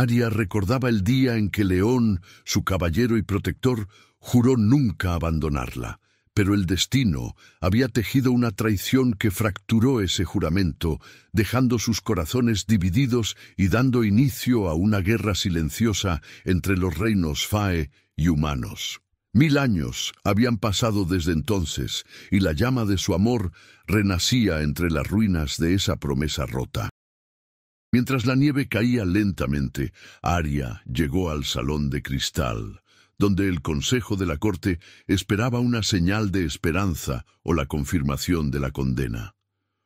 Aria recordaba el día en que León, su caballero y protector, juró nunca abandonarla, pero el destino había tejido una traición que fracturó ese juramento, dejando sus corazones divididos y dando inicio a una guerra silenciosa entre los reinos Fae y humanos. 1000 años habían pasado desde entonces, y la llama de su amor renacía entre las ruinas de esa promesa rota. Mientras la nieve caía lentamente, Aria llegó al salón de cristal, donde el consejo de la corte esperaba una señal de esperanza o la confirmación de la condena.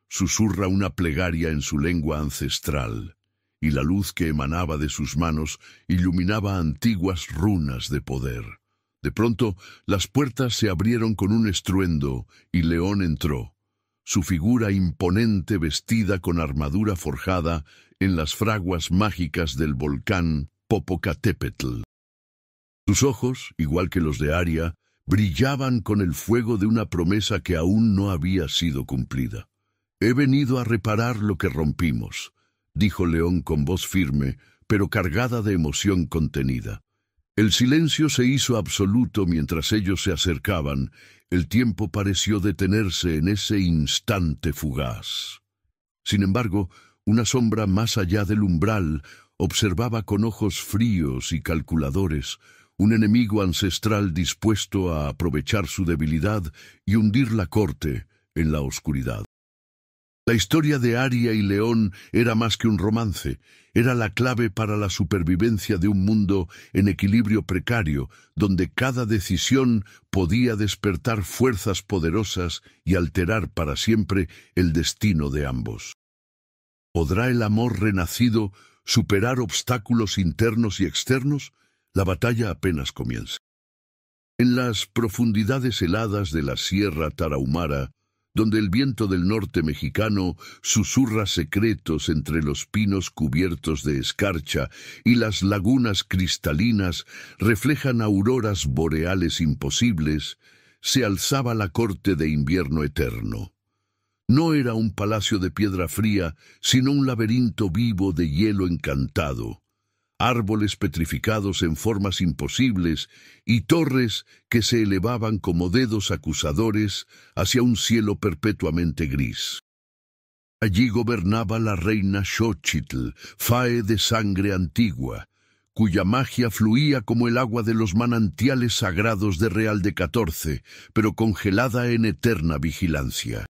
Susurra una plegaria en su lengua ancestral, y la luz que emanaba de sus manos iluminaba antiguas runas de poder. De pronto, las puertas se abrieron con un estruendo, y León entró, su figura imponente vestida con armadura forjada en las fraguas mágicas del volcán Popocatépetl. Sus ojos, igual que los de Aria, brillaban con el fuego de una promesa que aún no había sido cumplida. «He venido a reparar lo que rompimos», dijo León con voz firme, pero cargada de emoción contenida. El silencio se hizo absoluto mientras ellos se acercaban. El tiempo pareció detenerse en ese instante fugaz. Sin embargo, una sombra más allá del umbral observaba con ojos fríos y calculadores un enemigo ancestral dispuesto a aprovechar su debilidad y hundir la corte en la oscuridad. La historia de Aria y León era más que un romance, era la clave para la supervivencia de un mundo en equilibrio precario, donde cada decisión podía despertar fuerzas poderosas y alterar para siempre el destino de ambos. ¿Podrá el amor renacido superar obstáculos internos y externos? La batalla apenas comienza. En las profundidades heladas de la Sierra Tarahumara, donde el viento del norte mexicano susurra secretos entre los pinos cubiertos de escarcha y las lagunas cristalinas reflejan auroras boreales imposibles, se alzaba la corte de invierno eterno. No era un palacio de piedra fría, sino un laberinto vivo de hielo encantado. Árboles petrificados en formas imposibles y torres que se elevaban como dedos acusadores hacia un cielo perpetuamente gris. Allí gobernaba la reina Xochitl, Fae de sangre antigua, cuya magia fluía como el agua de los manantiales sagrados de Real de 14, pero congelada en eterna vigilancia.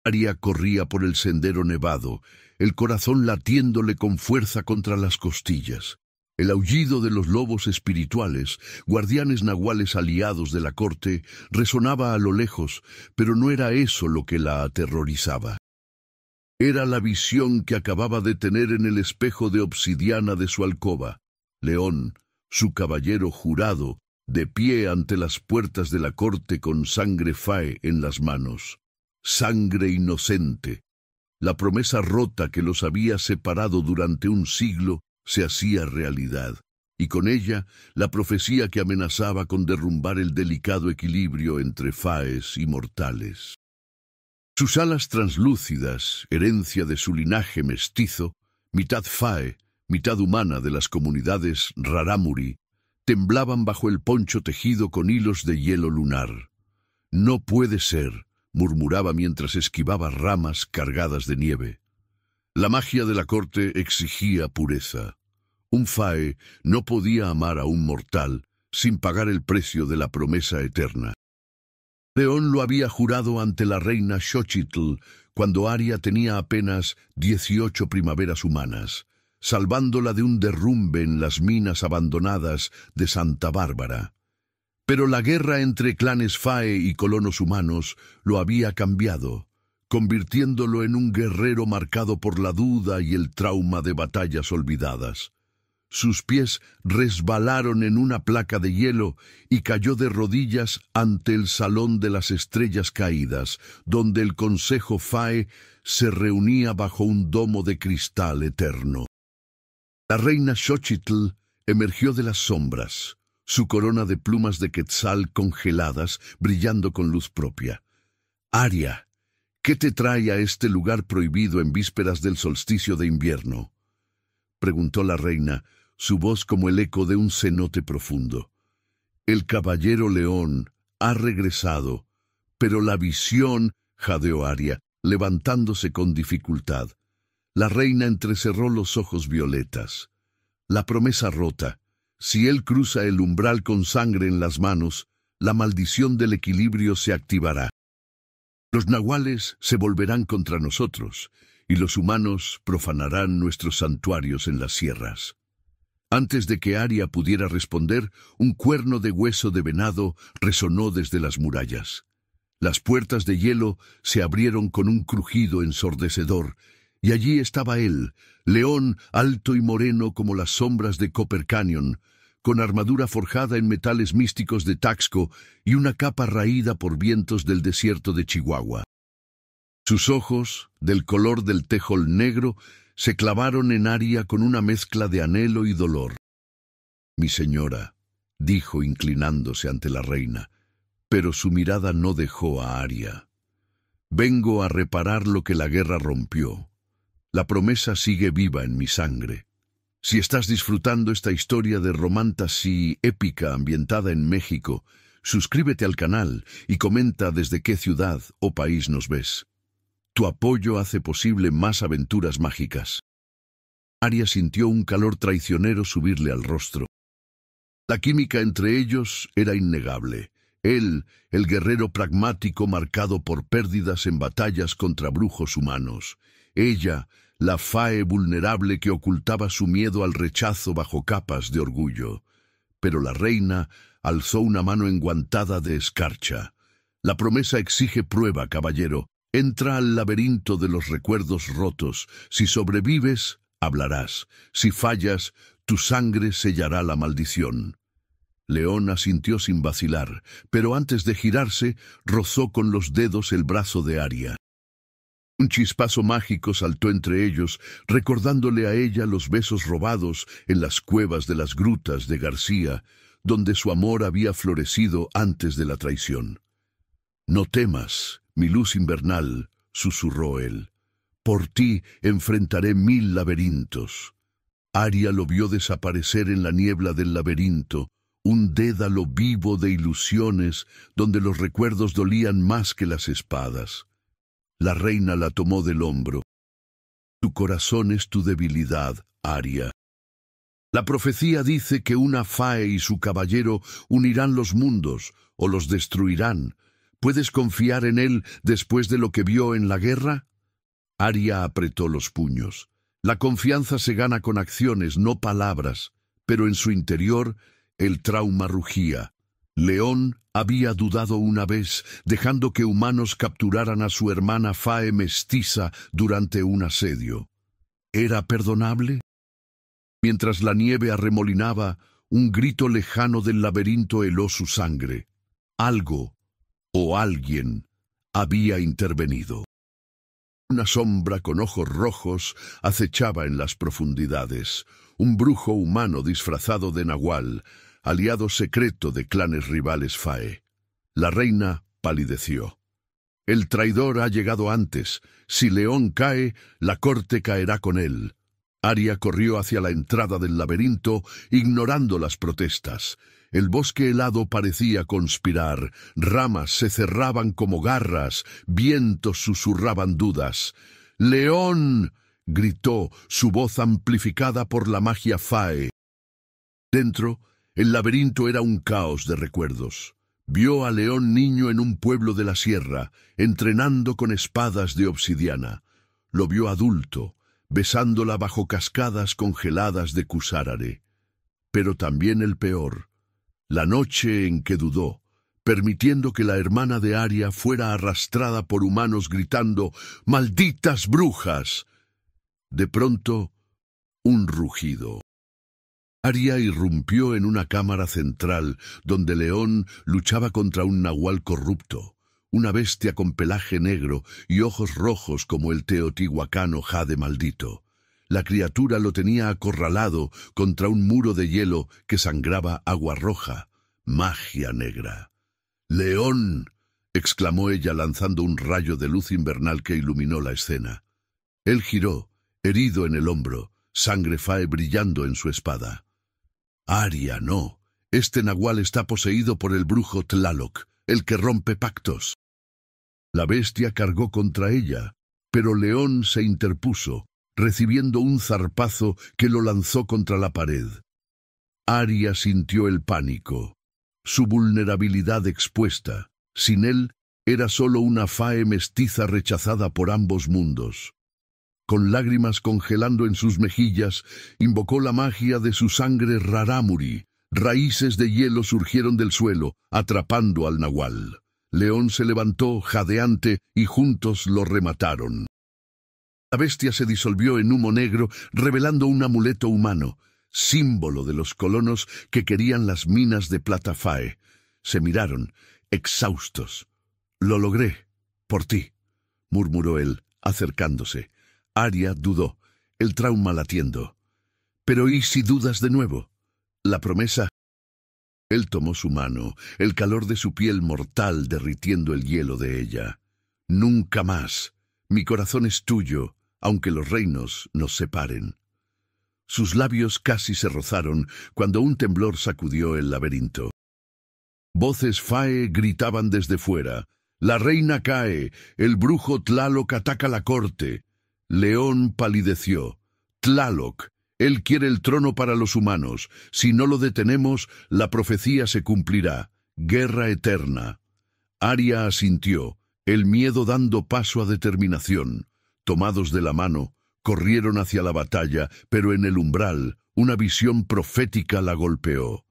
Aria corría por el sendero nevado, el corazón latiéndole con fuerza contra las costillas. El aullido de los lobos espirituales, guardianes nahuales aliados de la corte, resonaba a lo lejos, pero no era eso lo que la aterrorizaba. Era la visión que acababa de tener en el espejo de obsidiana de su alcoba. León, su caballero jurado, de pie ante las puertas de la corte con sangre Fae en las manos. Sangre inocente. La promesa rota que los había separado durante un siglo se hacía realidad, y con ella la profecía que amenazaba con derrumbar el delicado equilibrio entre Faes y mortales. Sus alas translúcidas, herencia de su linaje mestizo, mitad Fae, mitad humana de las comunidades Rarámuri, temblaban bajo el poncho tejido con hilos de hielo lunar. «No puede ser», murmuraba mientras esquivaba ramas cargadas de nieve. La magia de la corte exigía pureza. Un Fae no podía amar a un mortal sin pagar el precio de la promesa eterna. León lo había jurado ante la reina Xochitl cuando Aria tenía apenas 18 primaveras humanas, salvándola de un derrumbe en las minas abandonadas de Santa Bárbara. Pero la guerra entre clanes Fae y colonos humanos lo había cambiado, convirtiéndolo en un guerrero marcado por la duda y el trauma de batallas olvidadas. Sus pies resbalaron en una placa de hielo y cayó de rodillas ante el Salón de las Estrellas Caídas, donde el Consejo Fae se reunía bajo un domo de cristal eterno. La reina Xochitl emergió de las sombras, su corona de plumas de quetzal congeladas brillando con luz propia. «Aria, ¿qué te trae a este lugar prohibido en vísperas del solsticio de invierno?» preguntó la reina, su voz como el eco de un cenote profundo. El caballero león ha regresado, pero la visión, jadeó Aria, levantándose con dificultad. La reina entrecerró los ojos violetas. La promesa rota. Si él cruza el umbral con sangre en las manos, la maldición del equilibrio se activará. Los nahuales se volverán contra nosotros, y los humanos profanarán nuestros santuarios en las sierras. Antes de que Aria pudiera responder, un cuerno de hueso de venado resonó desde las murallas. Las puertas de hielo se abrieron con un crujido ensordecedor, y allí estaba él, león alto y moreno como las sombras de Copper Canyon, con armadura forjada en metales místicos de Taxco y una capa raída por vientos del desierto de Chihuahua. Sus ojos, del color del tejol negro, se clavaron en Aria con una mezcla de anhelo y dolor. «Mi señora», dijo inclinándose ante la reina, pero su mirada no dejó a Aria. «Vengo a reparar lo que la guerra rompió. La promesa sigue viva en mi sangre. Si estás disfrutando esta historia de romantasy épica ambientada en México, suscríbete al canal y comenta desde qué ciudad o país nos ves. Tu apoyo hace posible más aventuras mágicas». Aria sintió un calor traicionero subirle al rostro. La química entre ellos era innegable. Él, el guerrero pragmático marcado por pérdidas en batallas contra brujos humanos. Ella, la fae vulnerable que ocultaba su miedo al rechazo bajo capas de orgullo. Pero la reina alzó una mano enguantada de escarcha. «La promesa exige prueba, caballero. Entra al laberinto de los recuerdos rotos. Si sobrevives, hablarás. Si fallas, tu sangre sellará la maldición». León asintió sin vacilar, pero antes de girarse, rozó con los dedos el brazo de Aria. Un chispazo mágico saltó entre ellos, recordándole a ella los besos robados en las cuevas de las grutas de García, donde su amor había florecido antes de la traición. «No temas, mi luz invernal», susurró él. «Por ti enfrentaré 1000 laberintos». Aria lo vio desaparecer en la niebla del laberinto, un dédalo vivo de ilusiones donde los recuerdos dolían más que las espadas. La reina la tomó del hombro. «Tu corazón es tu debilidad, Aria. La profecía dice que una fae y su caballero unirán los mundos o los destruirán. ¿Puedes confiar en él después de lo que vio en la guerra?» Aria apretó los puños. La confianza se gana con acciones, no palabras, pero en su interior el trauma rugía. León había dudado una vez, dejando que humanos capturaran a su hermana fae mestiza durante un asedio. ¿Era perdonable? Mientras la nieve arremolinaba, un grito lejano del laberinto heló su sangre. Algo, o alguien, había intervenido. Una sombra con ojos rojos acechaba en las profundidades. Un brujo humano disfrazado de nahual, aliado secreto de clanes rivales fae. La reina palideció. «El traidor ha llegado antes. Si León cae, la corte caerá con él». Aria corrió hacia la entrada del laberinto, ignorando las protestas. El bosque helado parecía conspirar, ramas se cerraban como garras, vientos susurraban dudas. «¡León!», gritó, su voz amplificada por la magia fae. Dentro, el laberinto era un caos de recuerdos. Vio a León niño en un pueblo de la sierra, entrenando con espadas de obsidiana. Lo vio adulto, besándola bajo cascadas congeladas de Kusarare. Pero también el peor, la noche en que dudó, permitiendo que la hermana de Aria fuera arrastrada por humanos gritando «¡Malditas brujas!». De pronto, un rugido. Aria irrumpió en una cámara central donde León luchaba contra un nahual corrupto, una bestia con pelaje negro y ojos rojos como el teotihuacano jade maldito. La criatura lo tenía acorralado contra un muro de hielo que sangraba agua roja, magia negra. «¡León!», exclamó ella lanzando un rayo de luz invernal que iluminó la escena. Él giró, herido en el hombro, sangre Fae brillando en su espada. Aria, no. Este nahual está poseído por el brujo Tlaloc, el que rompe pactos. La bestia cargó contra ella, pero León se interpuso, recibiendo un zarpazo que lo lanzó contra la pared. Aria sintió el pánico, su vulnerabilidad expuesta. Sin él, era solo una Fae mestiza rechazada por ambos mundos. Con lágrimas congelando en sus mejillas, invocó la magia de su sangre Raramuri. Raíces de hielo surgieron del suelo, atrapando al nahual. León se levantó, jadeante, y juntos lo remataron. La bestia se disolvió en humo negro, revelando un amuleto humano, símbolo de los colonos que querían las minas de plata Fae. Se miraron, exhaustos. «Lo logré, por ti», murmuró él, acercándose. Aria dudó, el trauma latiendo. «Pero ¿y si dudas de nuevo? La promesa...» Él tomó su mano, el calor de su piel mortal derritiendo el hielo de ella. «Nunca más. Mi corazón es tuyo, aunque los reinos nos separen». Sus labios casi se rozaron cuando un temblor sacudió el laberinto. Voces Fae gritaban desde fuera. «La reina cae. El brujo Tlaloc ataca la corte». León palideció. «Tlaloc. Él quiere el trono para los humanos. Si no lo detenemos, la profecía se cumplirá. Guerra eterna». Aria asintió, el miedo dando paso a determinación. Tomados de la mano, corrieron hacia la batalla, pero en el umbral, una visión profética la golpeó.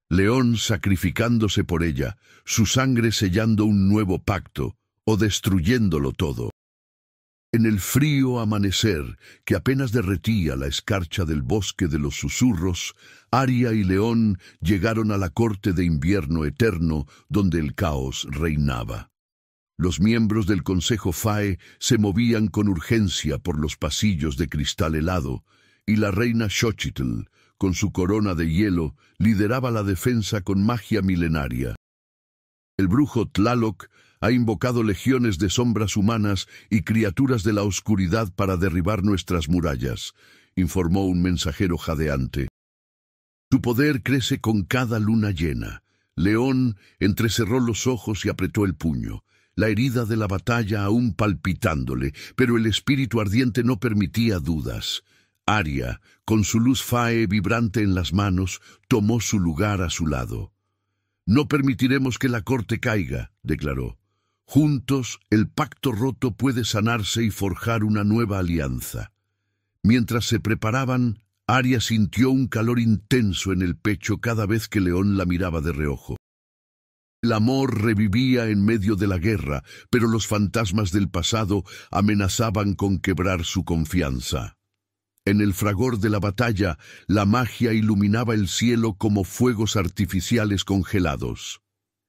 León sacrificándose por ella, su sangre sellando un nuevo pacto, o destruyéndolo todo. En el frío amanecer, que apenas derretía la escarcha del bosque de los susurros, Aria y León llegaron a la corte de invierno eterno, donde el caos reinaba. Los miembros del Consejo Fae se movían con urgencia por los pasillos de cristal helado, y la reina Xochitl, con su corona de hielo, lideraba la defensa con magia milenaria. El brujo Tlaloc ha invocado legiones de sombras humanas y criaturas de la oscuridad para derribar nuestras murallas, informó un mensajero jadeante. Su poder crece con cada luna llena. León entrecerró los ojos y apretó el puño, la herida de la batalla aún palpitándole, pero el espíritu ardiente no permitía dudas. Aria, con su luz Fae vibrante en las manos, tomó su lugar a su lado. «No permitiremos que la corte caiga», declaró. «Juntos, el pacto roto puede sanarse y forjar una nueva alianza». Mientras se preparaban, Aria sintió un calor intenso en el pecho cada vez que León la miraba de reojo. El amor revivía en medio de la guerra, pero los fantasmas del pasado amenazaban con quebrar su confianza. En el fragor de la batalla, la magia iluminaba el cielo como fuegos artificiales congelados.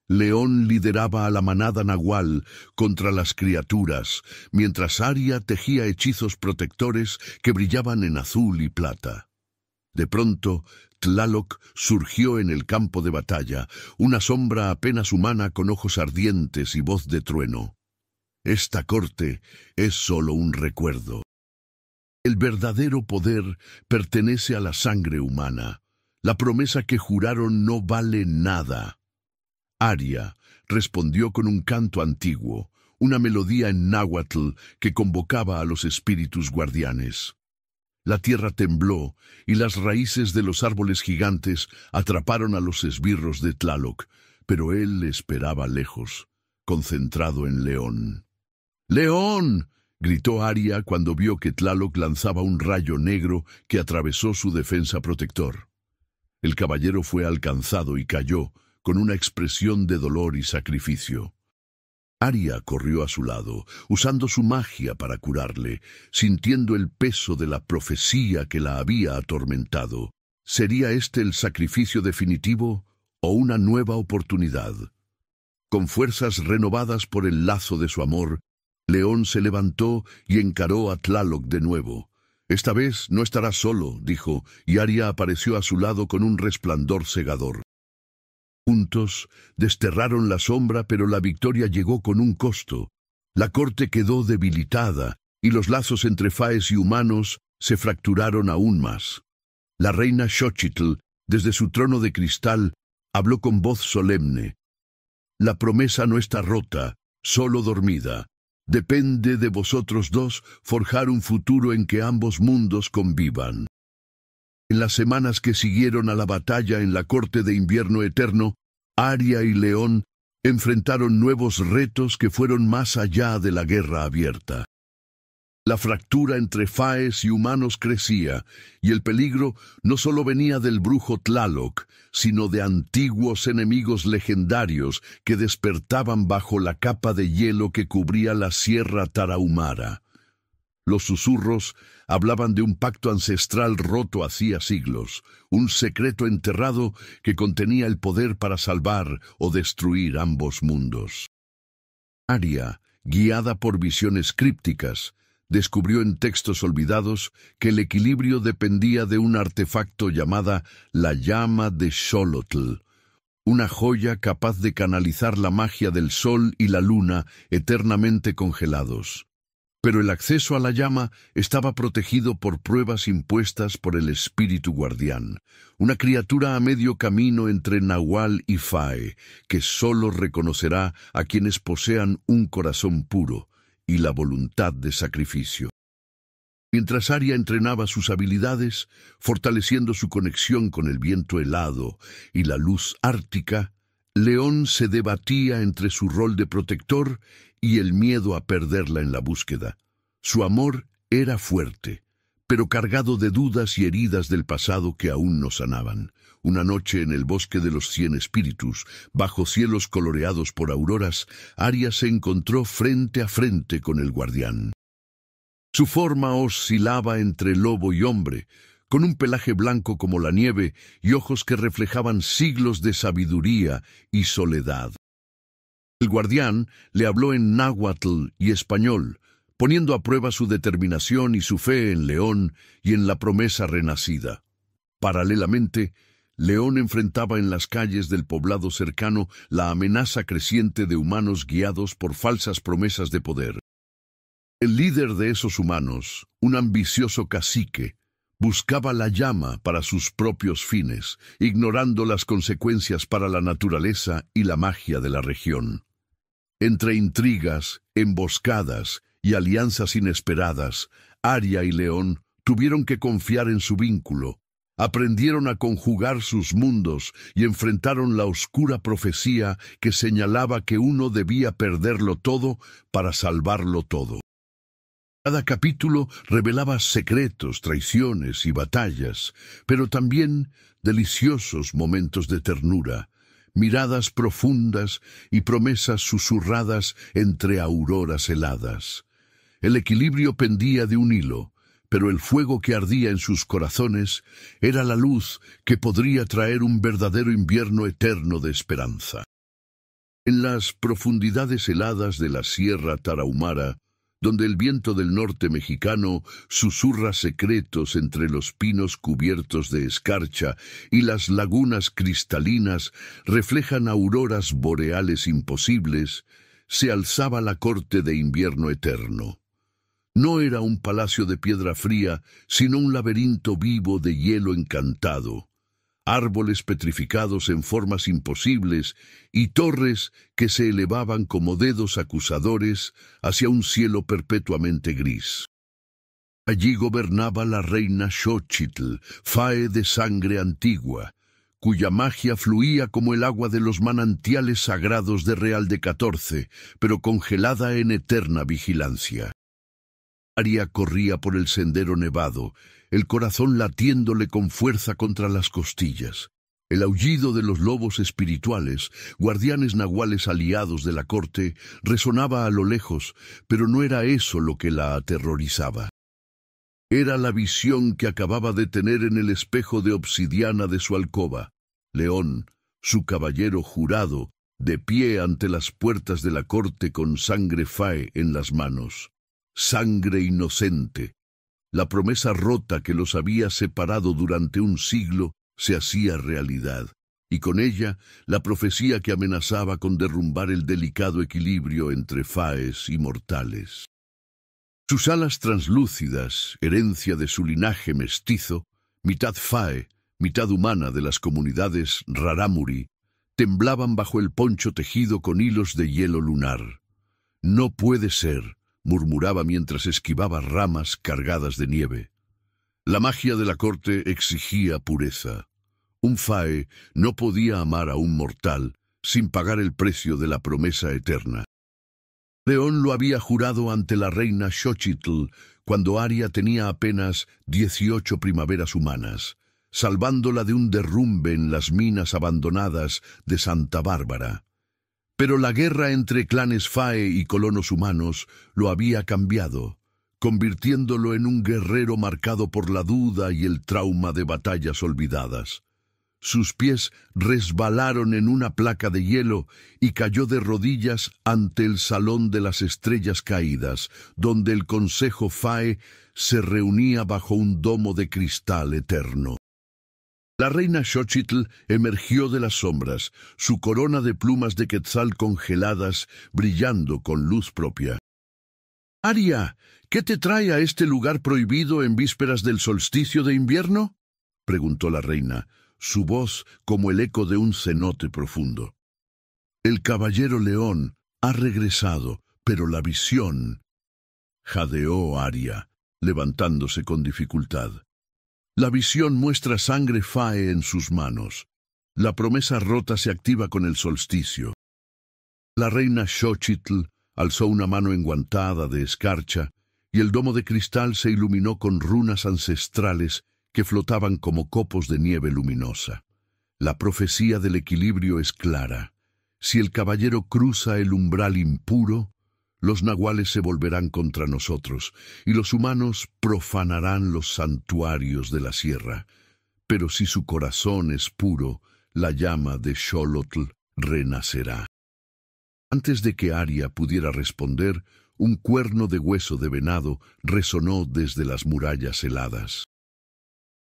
León lideraba a la manada nahual contra las criaturas, mientras Aria tejía hechizos protectores que brillaban en azul y plata. De pronto, Tlaloc surgió en el campo de batalla, una sombra apenas humana con ojos ardientes y voz de trueno. «Esta corte es solo un recuerdo. El verdadero poder pertenece a la sangre humana. La promesa que juraron no vale nada». Aria respondió con un canto antiguo, una melodía en náhuatl que convocaba a los espíritus guardianes. La tierra tembló y las raíces de los árboles gigantes atraparon a los esbirros de Tlaloc, pero él esperaba lejos, concentrado en León. «¡León!», gritó Aria cuando vio que Tlaloc lanzaba un rayo negro que atravesó su defensa protector. El caballero fue alcanzado y cayó, con una expresión de dolor y sacrificio. Aria corrió a su lado, usando su magia para curarle, sintiendo el peso de la profecía que la había atormentado. ¿Sería este el sacrificio definitivo o una nueva oportunidad? Con fuerzas renovadas por el lazo de su amor, León se levantó y encaró a Tlaloc de nuevo. «Esta vez no estarás solo», dijo, y Aria apareció a su lado con un resplandor cegador. Juntos desterraron la sombra, pero la victoria llegó con un costo. La corte quedó debilitada, y los lazos entre faes y humanos se fracturaron aún más. La reina Xochitl, desde su trono de cristal, habló con voz solemne. La promesa no está rota, solo dormida. Depende de vosotros dos forjar un futuro en que ambos mundos convivan. En las semanas que siguieron a la batalla en la corte de invierno eterno, Arya y León enfrentaron nuevos retos que fueron más allá de la guerra abierta. La fractura entre faes y humanos crecía, y el peligro no solo venía del brujo Tlaloc, sino de antiguos enemigos legendarios que despertaban bajo la capa de hielo que cubría la Sierra Tarahumara. Los susurros hablaban de un pacto ancestral roto hacía siglos, un secreto enterrado que contenía el poder para salvar o destruir ambos mundos. Arya, guiada por visiones crípticas, descubrió en textos olvidados que el equilibrio dependía de un artefacto llamada la llama de Xolotl, una joya capaz de canalizar la magia del sol y la luna eternamente congelados. Pero el acceso a la llama estaba protegido por pruebas impuestas por el espíritu guardián, una criatura a medio camino entre Nahual y Fae, que solo reconocerá a quienes posean un corazón puro y la voluntad de sacrificio. Mientras Arya entrenaba sus habilidades, fortaleciendo su conexión con el viento helado y la luz ártica, León se debatía entre su rol de protector y el miedo a perderla en la búsqueda. Su amor era fuerte, pero cargado de dudas y heridas del pasado que aún no sanaban. Una noche en el bosque de los 100 espíritus, bajo cielos coloreados por auroras, Arya se encontró frente a frente con el guardián. Su forma oscilaba entre lobo y hombre, con un pelaje blanco como la nieve y ojos que reflejaban siglos de sabiduría y soledad. El guardián le habló en náhuatl y español, poniendo a prueba su determinación y su fe en León y en la promesa renacida. Paralelamente, León enfrentaba en las calles del poblado cercano la amenaza creciente de humanos guiados por falsas promesas de poder. El líder de esos humanos, un ambicioso cacique, buscaba la llama para sus propios fines, ignorando las consecuencias para la naturaleza y la magia de la región. Entre intrigas, emboscadas y alianzas inesperadas, Arya y León tuvieron que confiar en su vínculo. Aprendieron a conjugar sus mundos y enfrentaron la oscura profecía que señalaba que uno debía perderlo todo para salvarlo todo. Cada capítulo revelaba secretos, traiciones y batallas, pero también deliciosos momentos de ternura, miradas profundas y promesas susurradas entre auroras heladas. El equilibrio pendía de un hilo, pero el fuego que ardía en sus corazones era la luz que podría traer un verdadero invierno eterno de esperanza. En las profundidades heladas de la Sierra Tarahumara, donde el viento del norte mexicano susurra secretos entre los pinos cubiertos de escarcha y las lagunas cristalinas reflejan auroras boreales imposibles, se alzaba la corte de invierno eterno. No era un palacio de piedra fría, sino un laberinto vivo de hielo encantado, árboles petrificados en formas imposibles y torres que se elevaban como dedos acusadores hacia un cielo perpetuamente gris. Allí gobernaba la reina Xochitl, fae de sangre antigua, cuya magia fluía como el agua de los manantiales sagrados de Real de 14, pero congelada en eterna vigilancia. Arya corría por el sendero nevado, el corazón latiéndole con fuerza contra las costillas. El aullido de los lobos espirituales, guardianes nahuales aliados de la corte, resonaba a lo lejos, pero no era eso lo que la aterrorizaba. Era la visión que acababa de tener en el espejo de obsidiana de su alcoba. León, su caballero jurado, de pie ante las puertas de la corte con sangre fae en las manos. Sangre inocente. La promesa rota que los había separado durante un siglo se hacía realidad, y con ella la profecía que amenazaba con derrumbar el delicado equilibrio entre faes y mortales. Sus alas translúcidas, herencia de su linaje mestizo, mitad fae, mitad humana de las comunidades rarámuri, temblaban bajo el poncho tejido con hilos de hielo lunar. «No puede ser», murmuraba mientras esquivaba ramas cargadas de nieve. La magia de la corte exigía pureza. Un fae no podía amar a un mortal sin pagar el precio de la promesa eterna. León lo había jurado ante la reina Xochitl cuando Aria tenía apenas 18 primaveras humanas, salvándola de un derrumbe en las minas abandonadas de Santa Bárbara. Pero la guerra entre clanes fae y colonos humanos lo había cambiado, convirtiéndolo en un guerrero marcado por la duda y el trauma de batallas olvidadas. Sus pies resbalaron en una placa de hielo y cayó de rodillas ante el Salón de las Estrellas Caídas, donde el Consejo Fae se reunía bajo un domo de cristal eterno. La reina Xochitl emergió de las sombras, su corona de plumas de quetzal congeladas brillando con luz propia. «Aria, ¿qué te trae a este lugar prohibido en vísperas del solsticio de invierno?», preguntó la reina, su voz como el eco de un cenote profundo. «El caballero león ha regresado, pero la visión», jadeó Aria, levantándose con dificultad. «La visión muestra sangre fae en sus manos. La promesa rota se activa con el solsticio». La reina Xochitl alzó una mano enguantada de escarcha y el domo de cristal se iluminó con runas ancestrales que flotaban como copos de nieve luminosa. La profecía del equilibrio es clara. Si el caballero cruza el umbral impuro, los nahuales se volverán contra nosotros, y los humanos profanarán los santuarios de la sierra. Pero si su corazón es puro, la llama de Xolotl renacerá. Antes de que Aria pudiera responder, un cuerno de hueso de venado resonó desde las murallas heladas.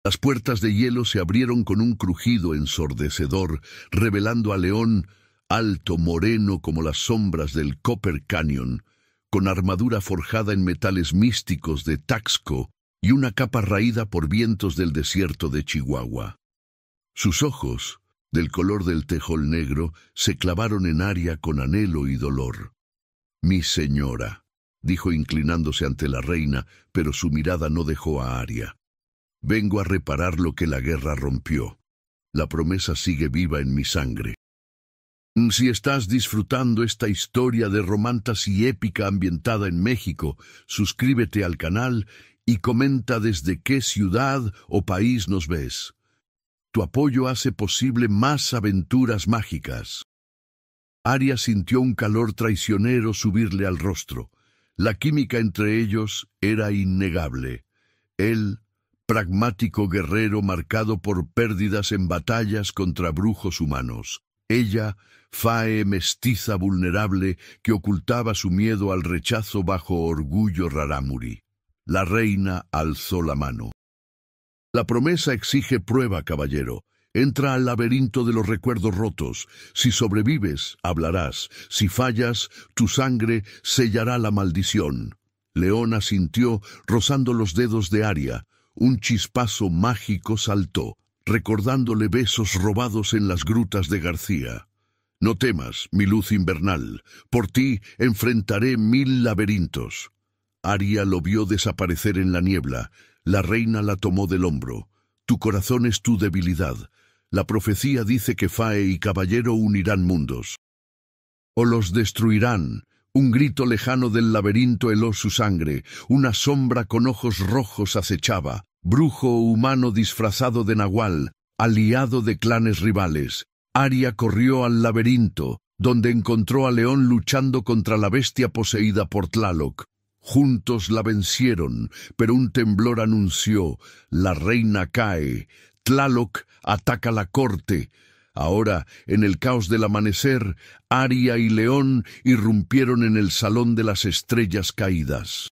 Las puertas de hielo se abrieron con un crujido ensordecedor, revelando a León, alto, moreno como las sombras del Copper Canyon, con armadura forjada en metales místicos de Taxco y una capa raída por vientos del desierto de Chihuahua. Sus ojos, del color del tejol negro, se clavaron en Aria con anhelo y dolor. «Mi señora», dijo inclinándose ante la reina, pero su mirada no dejó a Aria. «Vengo a reparar lo que la guerra rompió. La promesa sigue viva en mi sangre». Si estás disfrutando esta historia de romantasy épica ambientada en México, suscríbete al canal y comenta desde qué ciudad o país nos ves. Tu apoyo hace posible más aventuras mágicas. Aria sintió un calor traicionero subirle al rostro. La química entre ellos era innegable. Él, pragmático guerrero marcado por pérdidas en batallas contra brujos humanos. Ella, fae mestiza vulnerable que ocultaba su miedo al rechazo bajo orgullo rarámuri. La reina alzó la mano. «La promesa exige prueba, caballero. Entra al laberinto de los recuerdos rotos. Si sobrevives, hablarás. Si fallas, tu sangre sellará la maldición». León asintió, rozando los dedos de Aria. Un chispazo mágico saltó, recordándole besos robados en las grutas de García. «No temas, mi luz invernal. Por ti enfrentaré 1000 laberintos». Aria lo vio desaparecer en la niebla. La reina la tomó del hombro. «Tu corazón es tu debilidad. La profecía dice que fae y caballero unirán mundos. O los destruirán». Un grito lejano del laberinto heló su sangre. Una sombra con ojos rojos acechaba. Brujo humano disfrazado de nahual, aliado de clanes rivales. Aria corrió al laberinto, donde encontró a León luchando contra la bestia poseída por Tlaloc. Juntos la vencieron, pero un temblor anunció: la reina cae. Tlaloc ataca la corte. Ahora, en el caos del amanecer, Aria y León irrumpieron en el Salón de las Estrellas Caídas.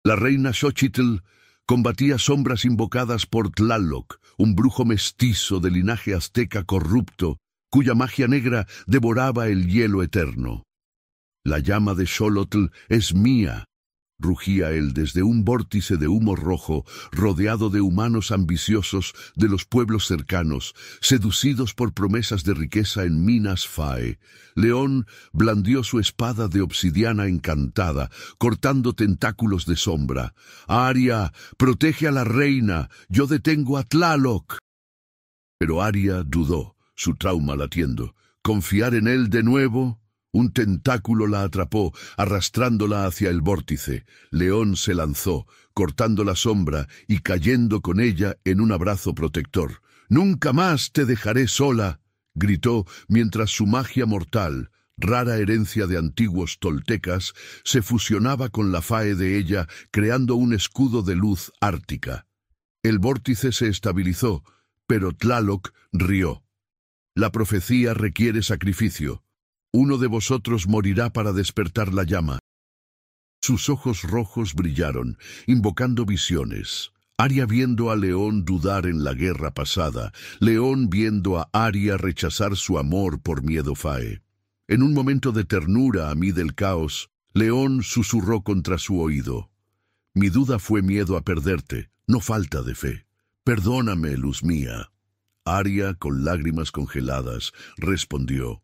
La reina Xochitl combatía sombras invocadas por Tlaloc, un brujo mestizo de linaje azteca corrupto, cuya magia negra devoraba el hielo eterno. «La llama de Xolotl es mía», rugía él desde un vórtice de humo rojo, rodeado de humanos ambiciosos de los pueblos cercanos, seducidos por promesas de riqueza en Minas Fae. León blandió su espada de obsidiana encantada, cortando tentáculos de sombra. «Aria, protege a la reina, yo detengo a Tlaloc». Pero Aria dudó, su trauma latiendo. ¿Confiar en él de nuevo? Un tentáculo la atrapó, arrastrándola hacia el vórtice. León se lanzó, cortando la sombra y cayendo con ella en un abrazo protector. «¡Nunca más te dejaré sola!», gritó mientras su magia mortal, rara herencia de antiguos toltecas, se fusionaba con la fae de ella, creando un escudo de luz ártica. El vórtice se estabilizó, pero Tlaloc rió. «La profecía requiere sacrificio. Uno de vosotros morirá para despertar la llama». Sus ojos rojos brillaron, invocando visiones. Aria viendo a León dudar en la guerra pasada, León viendo a Aria rechazar su amor por miedo fae. En un momento de ternura a mí del caos, León susurró contra su oído: «Mi duda fue miedo a perderte, no falta de fe. Perdóname, luz mía». Aria, con lágrimas congeladas, respondió: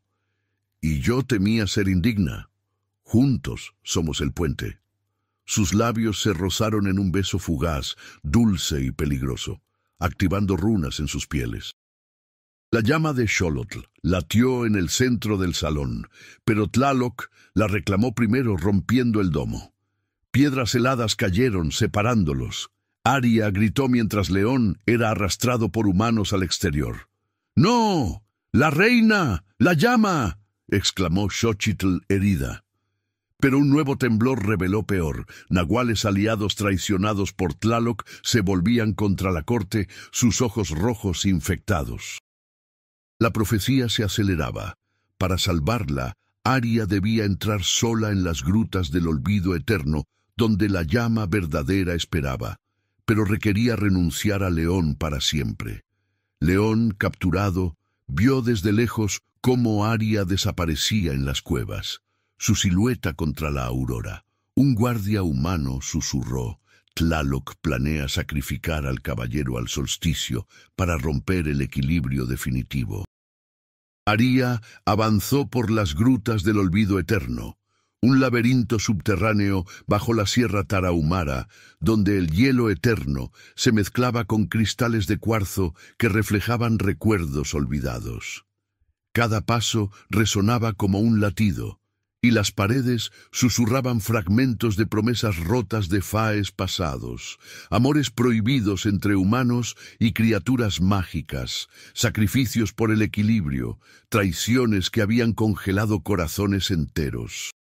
«Y yo temía ser indigna. Juntos somos el puente». Sus labios se rozaron en un beso fugaz, dulce y peligroso, activando runas en sus pieles. La llama de Xolotl latió en el centro del salón, pero Tlaloc la reclamó primero, rompiendo el domo. Piedras heladas cayeron, separándolos. Aria gritó mientras León era arrastrado por humanos al exterior. «¡No! ¡La reina! ¡La llama!», exclamó Xochitl herida. Pero un nuevo temblor reveló peor. Nahuales aliados traicionados por Tlaloc se volvían contra la corte, sus ojos rojos infectados. La profecía se aceleraba. Para salvarla, Aria debía entrar sola en las grutas del olvido eterno, donde la llama verdadera esperaba. Pero requería renunciar a León para siempre. León, capturado, vio desde lejos cómo Aria desaparecía en las cuevas, su silueta contra la aurora. Un guardia humano susurró: «Tlaloc planea sacrificar al caballero al solsticio para romper el equilibrio definitivo». Aria avanzó por las grutas del olvido eterno, un laberinto subterráneo bajo la Sierra Tarahumara, donde el hielo eterno se mezclaba con cristales de cuarzo que reflejaban recuerdos olvidados. Cada paso resonaba como un latido, y las paredes susurraban fragmentos de promesas rotas de faes pasados, amores prohibidos entre humanos y criaturas mágicas, sacrificios por el equilibrio, traiciones que habían congelado corazones enteros.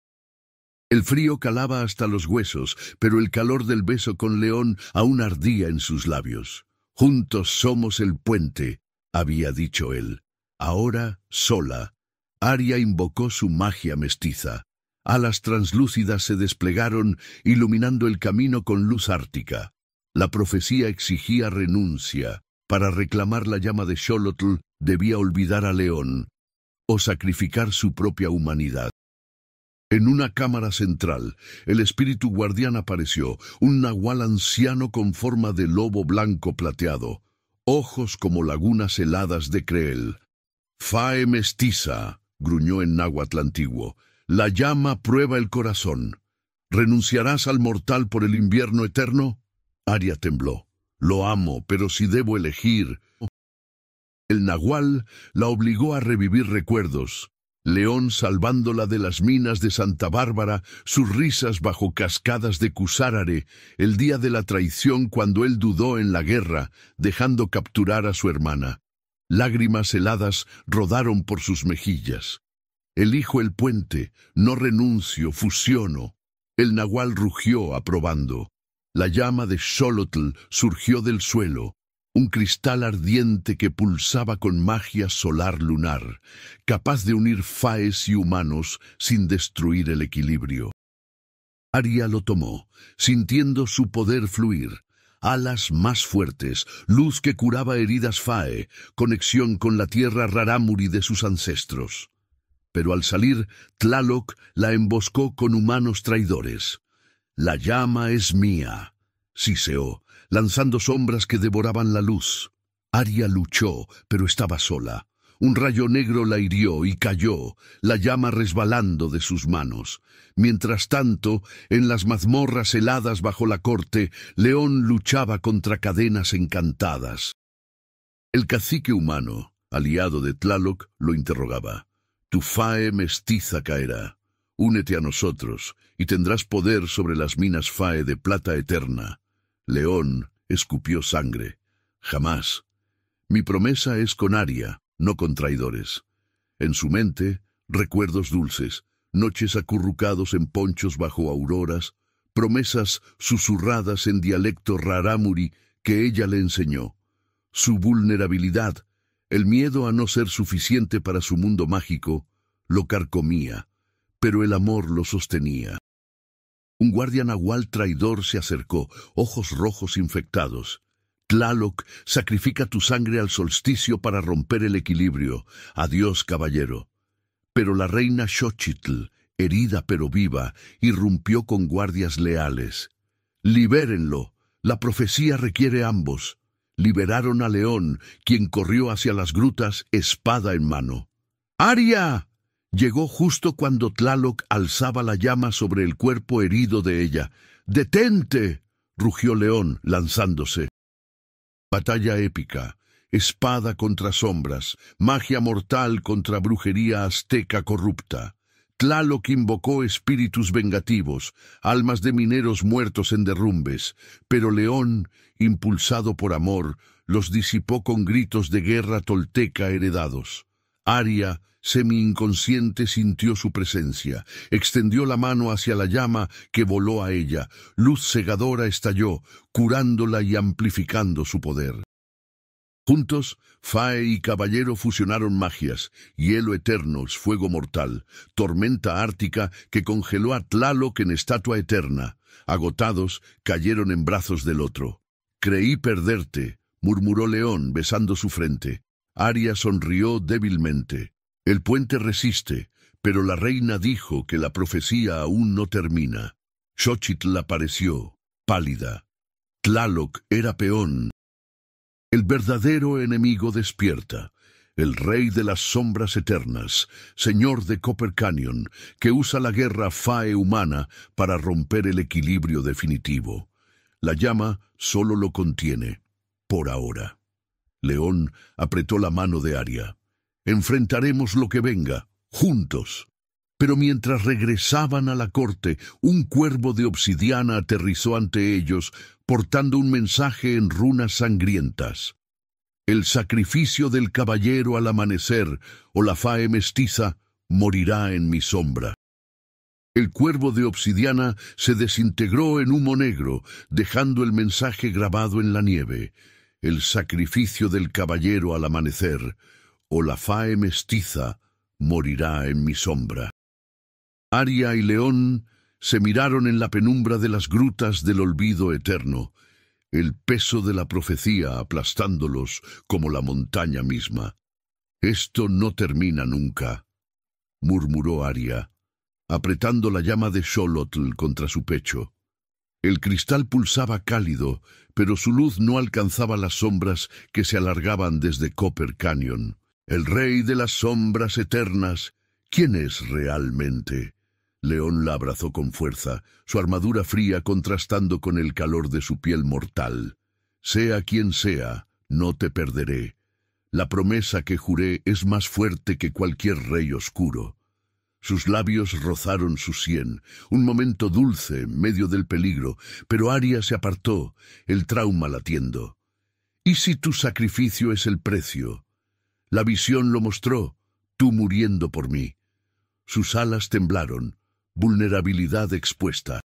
El frío calaba hasta los huesos, pero el calor del beso con León aún ardía en sus labios. «Juntos somos el puente», había dicho él. Ahora, sola, Aria invocó su magia mestiza. Alas translúcidas se desplegaron, iluminando el camino con luz ártica. La profecía exigía renuncia. Para reclamar la llama de Xolotl, debía olvidar a León o sacrificar su propia humanidad. En una cámara central, el espíritu guardián apareció, un nahual anciano con forma de lobo blanco plateado, ojos como lagunas heladas de Creel. «Fae mestiza», gruñó en náhuatl antiguo, «la llama prueba el corazón. ¿Renunciarás al mortal por el invierno eterno?» Aria tembló. «Lo amo, pero si debo elegir...». El nahual la obligó a revivir recuerdos. León salvándola de las minas de Santa Bárbara, sus risas bajo cascadas de Cusárare, el día de la traición cuando él dudó en la guerra, dejando capturar a su hermana. Lágrimas heladas rodaron por sus mejillas. «Elijo el puente, no renuncio, fusiono». El nahual rugió aprobando. La llama de Xolotl surgió del suelo, un cristal ardiente que pulsaba con magia solar lunar, capaz de unir faes y humanos sin destruir el equilibrio. Aria lo tomó, sintiendo su poder fluir. Alas más fuertes, luz que curaba heridas fae, conexión con la tierra rarámuri de sus ancestros. Pero al salir, Tlaloc la emboscó con humanos traidores. La llama es mía, siseó, lanzando sombras que devoraban la luz. Aria luchó, pero estaba sola. Un rayo negro la hirió y cayó, la llama resbalando de sus manos. Mientras tanto, en las mazmorras heladas bajo la corte, León luchaba contra cadenas encantadas. El cacique humano, aliado de Tlaloc, lo interrogaba. Tu Fae mestiza caerá. Únete a nosotros, y tendrás poder sobre las minas Fae de plata eterna. León escupió sangre. Jamás. Mi promesa es con Aria, no con traidores. En su mente, recuerdos dulces, noches acurrucados en ponchos bajo auroras, promesas susurradas en dialecto rarámuri que ella le enseñó. Su vulnerabilidad, el miedo a no ser suficiente para su mundo mágico, lo carcomía, pero el amor lo sostenía. Un guardia nahual traidor se acercó, ojos rojos infectados. Tlaloc, sacrifica tu sangre al solsticio para romper el equilibrio. Adiós, caballero. Pero la reina Xochitl, herida pero viva, irrumpió con guardias leales. Libérenlo. La profecía requiere ambos. Liberaron a León, quien corrió hacia las grutas, espada en mano. ¡Aria! Llegó justo cuando Tlaloc alzaba la llama sobre el cuerpo herido de ella. ¡Detente!, rugió León, lanzándose. Batalla épica, espada contra sombras, magia mortal contra brujería azteca corrupta. Tlaloc invocó espíritus vengativos, almas de mineros muertos en derrumbes, pero León, impulsado por amor, los disipó con gritos de guerra tolteca heredados. Aria, semi-inconsciente, sintió su presencia, extendió la mano hacia la llama que voló a ella. Luz cegadora estalló, curándola y amplificando su poder. Juntos, Fae y Caballero fusionaron magias, hielo eterno, fuego mortal, tormenta ártica que congeló a Tlaloc en estatua eterna. Agotados, cayeron en brazos del otro. «Creí perderte», murmuró León, besando su frente. Aria sonrió débilmente. El puente resiste, pero la reina dijo que la profecía aún no termina. Xochitl apareció, pálida. Tlaloc era peón. El verdadero enemigo despierta, el rey de las sombras eternas, señor de Copper Canyon, que usa la guerra Fae humana para romper el equilibrio definitivo. La llama solo lo contiene, por ahora. León apretó la mano de Aria. Enfrentaremos lo que venga, juntos. Pero mientras regresaban a la corte, un cuervo de obsidiana aterrizó ante ellos, portando un mensaje en runas sangrientas. El sacrificio del caballero al amanecer, o la Fae mestiza, morirá en mi sombra. El cuervo de obsidiana se desintegró en humo negro, dejando el mensaje grabado en la nieve. El sacrificio del caballero al amanecer, o la Fae mestiza, morirá en mi sombra. Aria y León se miraron en la penumbra de las grutas del olvido eterno, el peso de la profecía aplastándolos como la montaña misma. «Esto no termina nunca», murmuró Aria, apretando la llama de Xolotl contra su pecho. El cristal pulsaba cálido, pero su luz no alcanzaba las sombras que se alargaban desde Copper Canyon. El rey de las sombras eternas, ¿quién es realmente? León la abrazó con fuerza, su armadura fría contrastando con el calor de su piel mortal. Sea quien sea, no te perderé. La promesa que juré es más fuerte que cualquier rey oscuro. Sus labios rozaron su sien, un momento dulce en medio del peligro, pero Aria se apartó, el trauma latiendo. ¿Y si tu sacrificio es el precio? La visión lo mostró, tú muriendo por mí. Sus alas temblaron, vulnerabilidad expuesta.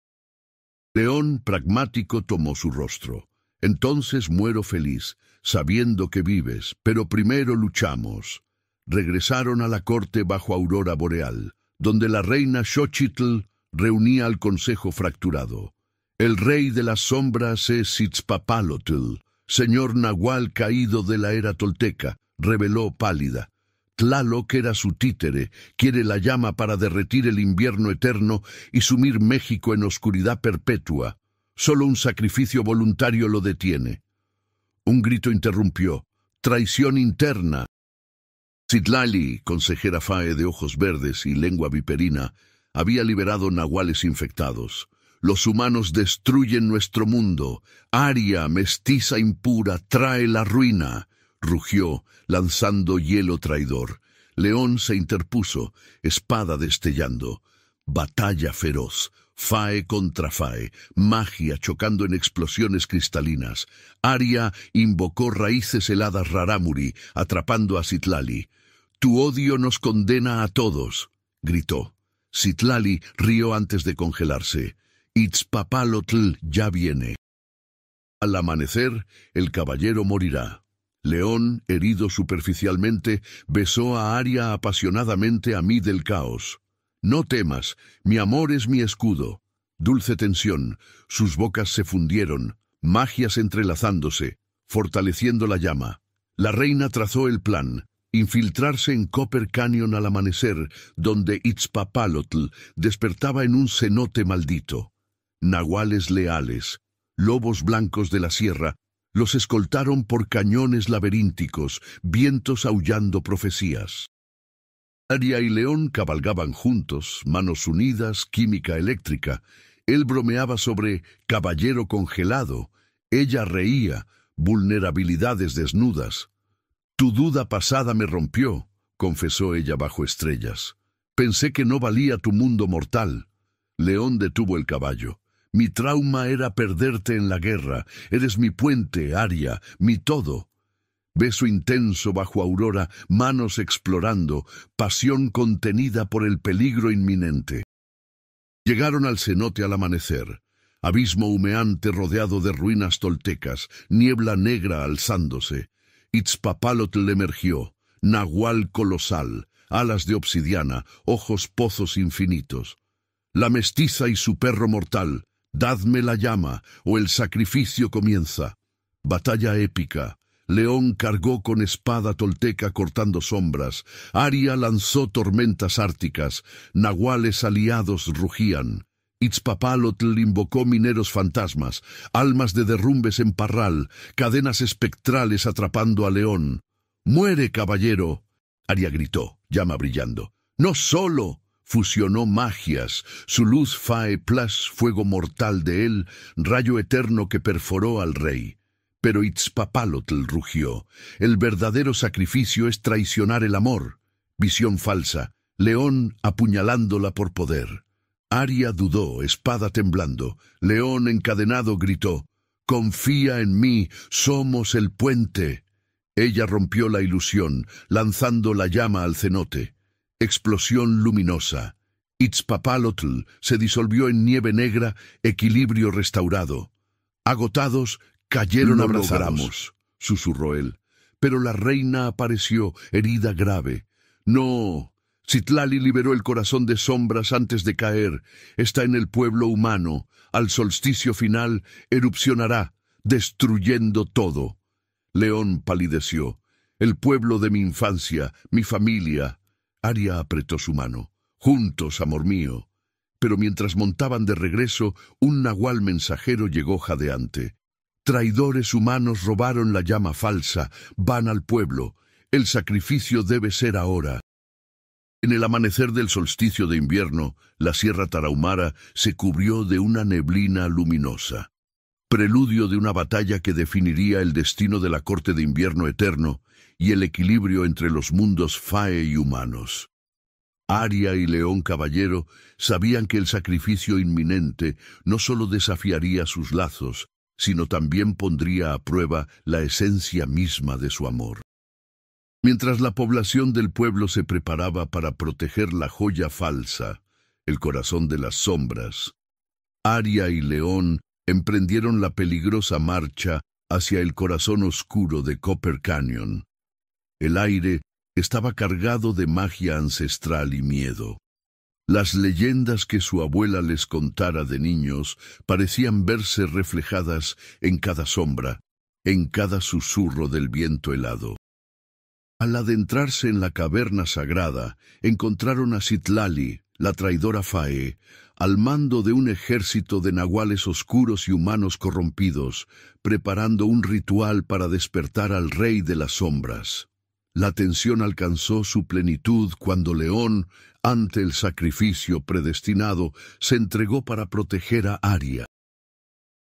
León pragmático tomó su rostro. Entonces muero feliz, sabiendo que vives, pero primero luchamos. Regresaron a la corte bajo aurora boreal, donde la reina Xochitl reunía al consejo fracturado. El rey de las sombras es Itzpapalotl, señor nahual caído de la era tolteca, reveló pálida. Tlaloc era su títere, quiere la llama para derretir el invierno eterno y sumir México en oscuridad perpetua. Solo un sacrificio voluntario lo detiene. Un grito interrumpió. ¡Traición interna! Citlali, consejera Fae de ojos verdes y lengua viperina, había liberado nahuales infectados. Los humanos destruyen nuestro mundo. Aria, mestiza impura, trae la ruina. Rugió, lanzando hielo traidor. León se interpuso, espada destellando. Batalla feroz. Fae contra Fae, magia chocando en explosiones cristalinas. Aria invocó raíces heladas Rarámuri, atrapando a Citlali. «Tu odio nos condena a todos», gritó. Citlali rió antes de congelarse. «Itzpapalotl ya viene». Al amanecer, el caballero morirá. León, herido superficialmente, besó a Aria apasionadamente a mí del caos. «No temas, mi amor es mi escudo». Dulce tensión, sus bocas se fundieron, magias entrelazándose, fortaleciendo la llama. La reina trazó el plan, infiltrarse en Copper Canyon al amanecer, donde Itzpapalotl despertaba en un cenote maldito. Nahuales leales, lobos blancos de la sierra, los escoltaron por cañones laberínticos, vientos aullando profecías. Aria y León cabalgaban juntos, manos unidas, química eléctrica. Él bromeaba sobre caballero congelado. Ella reía, vulnerabilidades desnudas. «Tu duda pasada me rompió», confesó ella bajo estrellas. «Pensé que no valía tu mundo mortal». León detuvo el caballo. «Mi trauma era perderte en la guerra. Eres mi puente, Aria, mi todo». Beso intenso bajo aurora, manos explorando, pasión contenida por el peligro inminente. Llegaron al cenote al amanecer. Abismo humeante rodeado de ruinas toltecas, niebla negra alzándose. Itzpapalotl emergió, nahual colosal, alas de obsidiana, ojos pozos infinitos. La mestiza y su perro mortal, dadme la llama, o el sacrificio comienza. Batalla épica. León cargó con espada tolteca cortando sombras. Aria lanzó tormentas árticas. Nahuales aliados rugían. Itzpapalotl invocó mineros fantasmas, almas de derrumbes en parral, cadenas espectrales atrapando a León. «¡Muere, caballero!», Aria gritó, llama brillando. «¡No solo!», fusionó magias, su luz Fae Plus, fuego mortal de él, rayo eterno que perforó al rey. Pero Itzpapalotl rugió. «El verdadero sacrificio es traicionar el amor». Visión falsa. León apuñalándola por poder. Aria dudó, espada temblando. León encadenado gritó. «Confía en mí, somos el puente». Ella rompió la ilusión, lanzando la llama al cenote. Explosión luminosa. Itzpapalotl se disolvió en nieve negra, equilibrio restaurado. Agotados, cayeron abrazados. «Lo logramos», susurró él. Pero la reina apareció, herida grave. «No». Citlali liberó el corazón de sombras antes de caer. Está en el pueblo humano. Al solsticio final erupcionará, destruyendo todo. León palideció. «El pueblo de mi infancia, mi familia». Aria apretó su mano. «Juntos, amor mío». Pero mientras montaban de regreso, un nahual mensajero llegó jadeante. «Traidores humanos robaron la llama falsa. Van al pueblo. El sacrificio debe ser ahora». En el amanecer del solsticio de invierno, la Sierra Tarahumara se cubrió de una neblina luminosa. Preludio de una batalla que definiría el destino de la corte de invierno eterno y el equilibrio entre los mundos Fae y humanos. Aria y León Caballero sabían que el sacrificio inminente no solo desafiaría sus lazos, sino también pondría a prueba la esencia misma de su amor. Mientras la población del pueblo se preparaba para proteger la joya falsa, el corazón de las sombras, Aria y León emprendieron la peligrosa marcha hacia el corazón oscuro de Copper Canyon. El aire estaba cargado de magia ancestral y miedo. Las leyendas que su abuela les contara de niños parecían verse reflejadas en cada sombra, en cada susurro del viento helado. Al adentrarse en la caverna sagrada, encontraron a Citlali, la traidora Fae, al mando de un ejército de nahuales oscuros y humanos corrompidos, preparando un ritual para despertar al rey de las sombras. La tensión alcanzó su plenitud cuando León, ante el sacrificio predestinado, se entregó para proteger a Aria.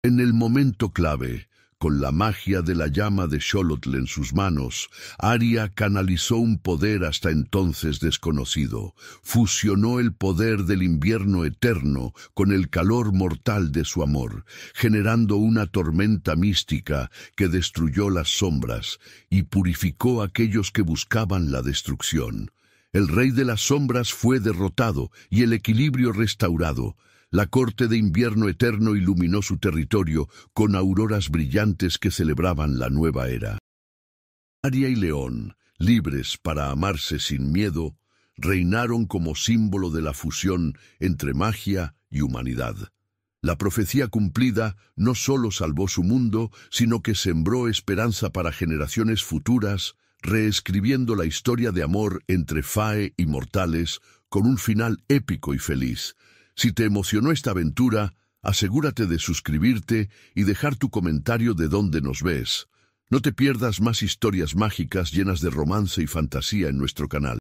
En el momento clave, con la magia de la llama de Xolotl en sus manos, Aria canalizó un poder hasta entonces desconocido. Fusionó el poder del invierno eterno con el calor mortal de su amor, generando una tormenta mística que destruyó las sombras y purificó a aquellos que buscaban la destrucción. El rey de las sombras fue derrotado y el equilibrio restaurado. La corte de invierno eterno iluminó su territorio con auroras brillantes que celebraban la nueva era. Aria y León, libres para amarse sin miedo, reinaron como símbolo de la fusión entre magia y humanidad. La profecía cumplida no solo salvó su mundo, sino que sembró esperanza para generaciones futuras, reescribiendo la historia de amor entre Fae y mortales con un final épico y feliz. Si te emocionó esta aventura, asegúrate de suscribirte y dejar tu comentario de dónde nos ves. No te pierdas más historias mágicas llenas de romance y fantasía en nuestro canal.